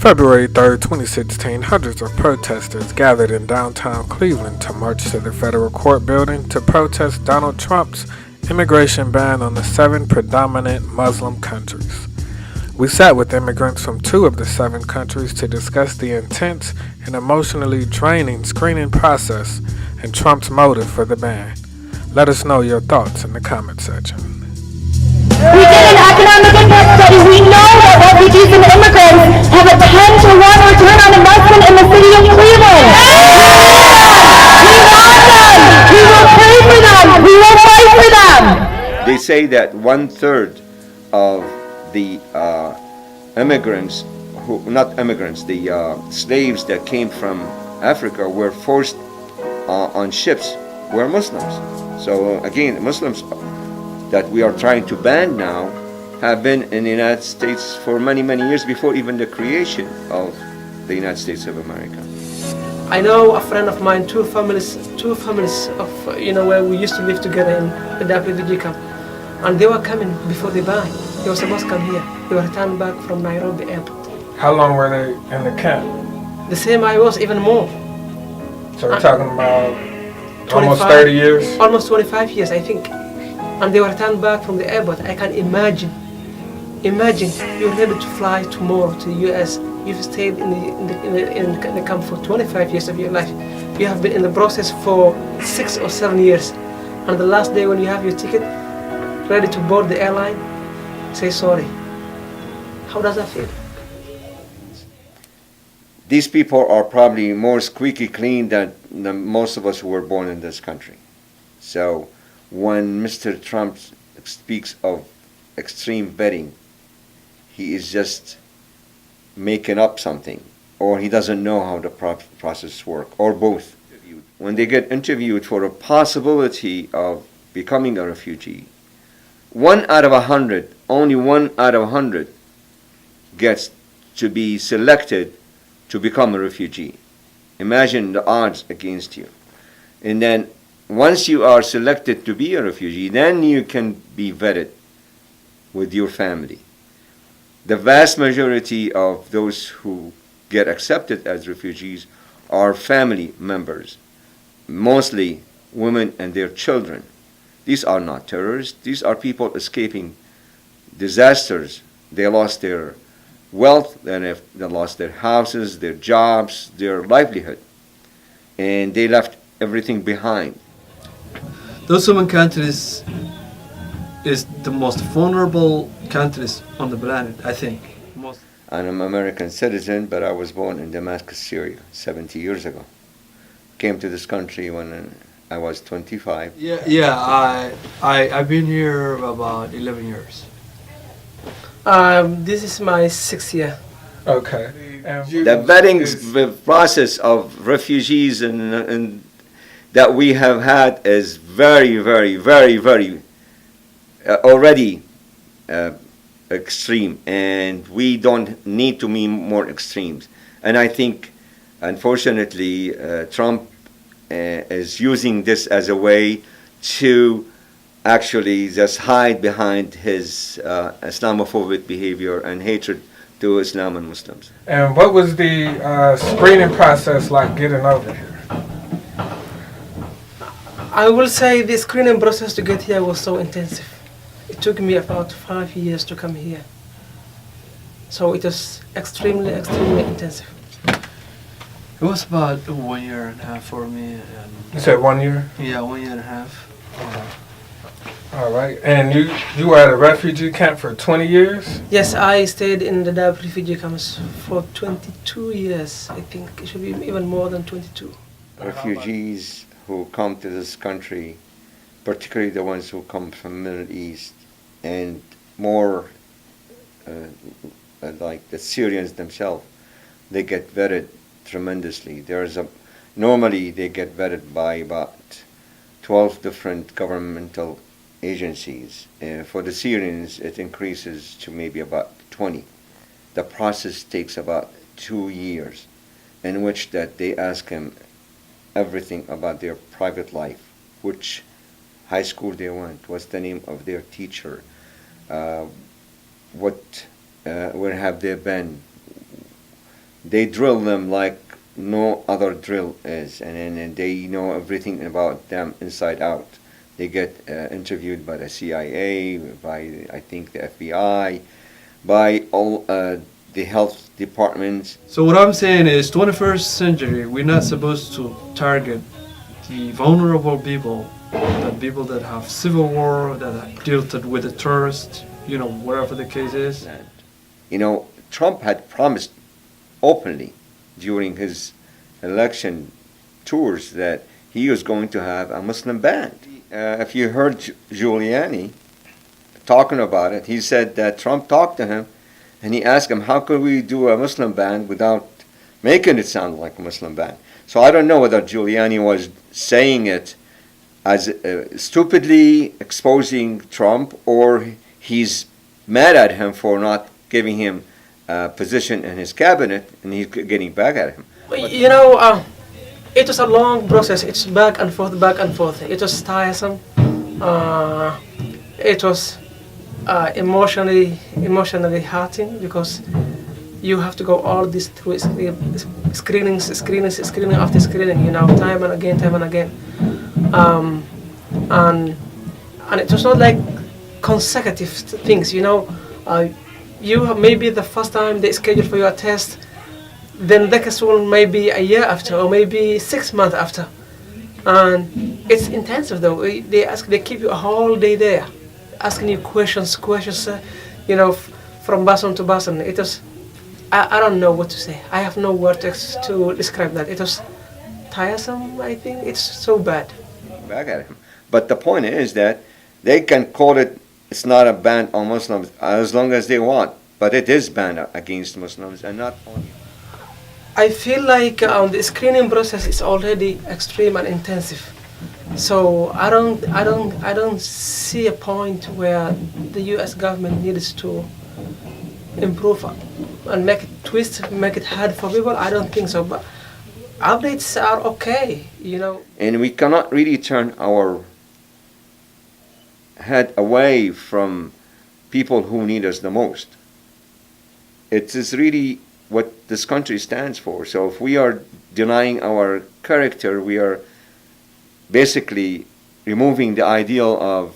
February 3rd, 2016, hundreds of protesters gathered in downtown Cleveland to march to the federal court building to protest Donald Trump's immigration ban on the 7 predominant Muslim countries. We sat with immigrants from 2 of the 7 countries to discuss the intense and emotionally draining screening process and Trump's motive for the ban. Let us know your thoughts in the comment section. We did an economic impact study. We know that refugees and immigrants have a 10-to-1 return on investment in the city of Cleveland. We want them. We will pray for them. We will fight for them. They say that 1/3 of the immigrants, not immigrants, the slaves that came from Africa were forced on ships were Muslims. So again, Muslims that we are trying to ban now have been in the United States for many, many years before even the creation of the United States of America. I know a friend of mine, two families of, where we used to live together in the refugee camp, and they were coming before the ban. They were supposed to come here. They were returned back from Nairobi airport. How long were they in the camp? The same I was, even more. So we're talking about almost 30 years? Almost 25 years, I think. And they were returned back from the airport. I can imagine you're able to fly tomorrow to the US. You've stayed in the camp for 25 years of your life. You have been in the process for 6 or 7 years. And the last day when you have your ticket, ready to board the airline, say sorry. How does that feel? These people are probably more squeaky clean than most of us who were born in this country. So when Mr. Trump speaks of extreme vetting, he is just making up something, or he doesn't know how the process works, or both. When they get interviewed for a possibility of becoming a refugee, 1 out of 100, only 1 out of 100 gets to be selected to become a refugee. Imagine the odds against you. And then once you are selected to be a refugee, then you can be vetted with your family. The vast majority of those who get accepted as refugees are family members, mostly women and their children. These are not terrorists. These are people escaping disasters. They lost their wealth, they lost their houses, their jobs, their livelihood, and they left everything behind. Those 7 countries is the most vulnerable countries on the planet, I think. I'm an American citizen, but I was born in Damascus, Syria, 70 years ago. Came to this country when I was 25. I've been here about 11 years. This is my 6th year. Okay. The vetting process of refugees and that we have had is very, very, very, very already extreme, and we don't need to be more extremes. And I think, unfortunately, Trump is using this as a way to actually just hide behind his Islamophobic behavior and hatred to Islam and Muslims. And what was the screening process like getting over here? I will say the screening process to get here was so intensive. It took me about 5 years to come here. So it was extremely, extremely intensive. It was about 1 year and a half for me. And You said 1 year? yeah, 1 year and a half. All right. And you were at a refugee camp for 20 years? Yes, I stayed in the Dadaab refugee camps for 22 years. I think it should be even more than 22. Refugees who come to this country, particularly the ones who come from the Middle East, and more like the Syrians themselves, they get vetted tremendously. Normally they get vetted by about 12 different governmental agencies. For the Syrians, it increases to maybe about 20. The process takes about 2 years, in which that they ask him everything about their private life, which high school they went, what's the name of their teacher, where have they been, they drill them like no other drill is, and they know everything about them inside out. They get interviewed by the CIA, by I think the FBI, by all the health departments. So what I'm saying is 21st century, we're not supposed to target the vulnerable people, the people that have civil war, that have dealt with the terrorists, you know, whatever the case is. And, you know, Trump had promised openly during his election tours that he was going to have a Muslim ban. If you heard Giuliani talking about it, he said that Trump talked to him and he asked him, how could we do a Muslim ban without making it sound like a Muslim ban? So I don't know whether Giuliani was saying it as stupidly exposing Trump, or he's mad at him for not giving him a position in his cabinet and he's getting back at him. You know, it was a long process. It's back and forth, back and forth. It was tiresome. It was emotionally hurting, because you have to go all this through screening after screening, you know, time and again. And it was not like consecutive things, you know. You maybe the first time they schedule for your test, then the next one maybe a year after, or maybe 6 months after. And it's intensive though. They keep you a whole day there, asking you questions, you know, from person to person. It was, I don't know what to say. I have no words to describe that. It was tiresome, I think. It's so bad. Back at him. But the point is that they can call it, it's not a ban on Muslims as long as they want, but it is banned against Muslims, and not only. I feel like the screening process is already extreme and intensive. So I don't see a point where the U.S. government needs to improve and make it hard for people. I don't think so. But updates are okay, you know. And we cannot really turn our head away from people who need us the most. It is really what this country stands for. So if we are denying our character, we are basically removing the ideal of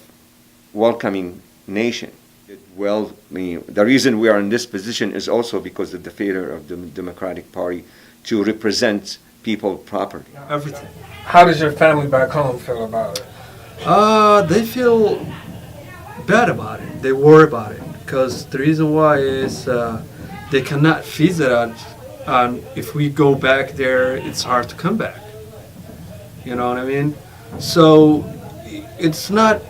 welcoming nation. Well, the reason we are in this position is also because of the failure of the Democratic Party to represent people properly. Everything. How does your family back home feel about it? They feel bad about it. They worry about it, because the reason why is they cannot visit us, and if we go back there, it's hard to come back. You know what I mean? So it's not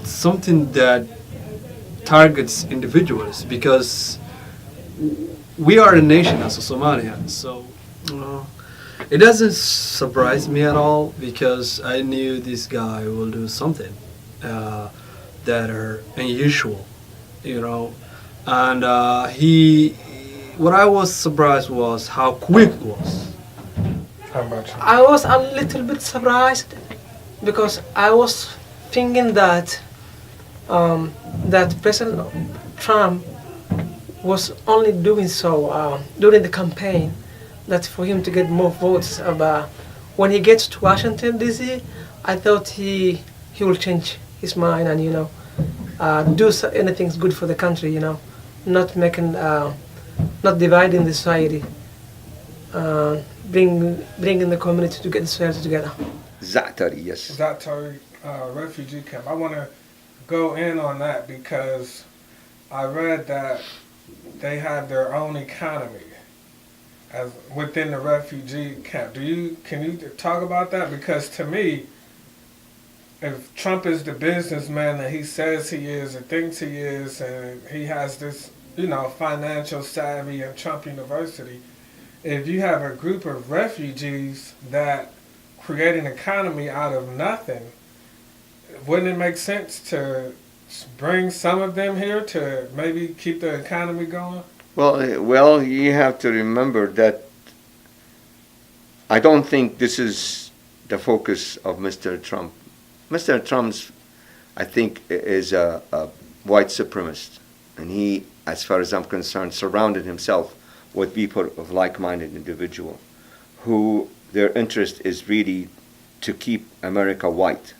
something that targets individuals, because we are a nation as a Somalian. So it doesn't surprise me at all, because I knew this guy will do something that are unusual, you know. And what I was surprised was how quick it was. How about you? I was a little bit surprised, because I was thinking that that President Trump was only doing so during the campaign, that for him to get more votes. When he gets to Washington D.C., I thought he will change his mind and, you know, do anything good for the country, you know, not dividing the society, bringing the community to get the society together. Za'atari, yes. Za'atari refugee camp. I want to go in on that because I read that they have their own economy as within the refugee camp. Can you talk about that? Because to me, if Trump is the businessman that he says he is or thinks he is, and he has this, you know, financial savvy in Trump University, if you have a group of refugees that create an economy out of nothing, wouldn't it make sense to bring some of them here to maybe keep the economy going? Well, you have to remember that I don't think this is the focus of Mr. Trump. Mr. Trump's, I think, is a white supremacist, and he, as far as I'm concerned, surrounded himself with people of like-minded individual who their interest is really to keep America white.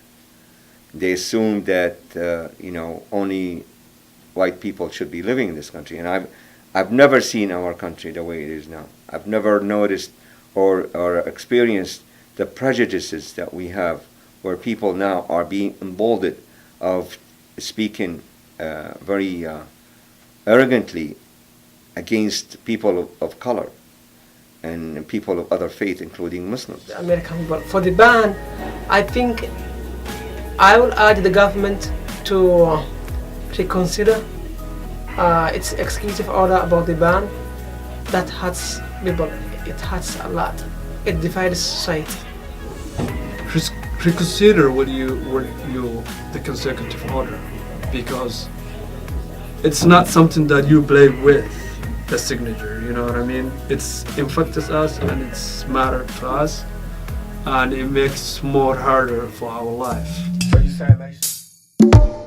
They assume that only white people should be living in this country, and I've never seen our country the way it is now. I've never noticed or experienced the prejudices that we have, where people now are being emboldened of speaking very arrogantly against people of color and people of other faith, including Muslims. The American people. For the ban, I think I will urge the government to reconsider its executive order about the ban. That hurts people. It hurts a lot. It divides society. Reconsider the consecutive order, because it's not something that you play with the signature, you know what I mean? It's affects us and it's matter to us, and it makes more harder for our life. So you saying they should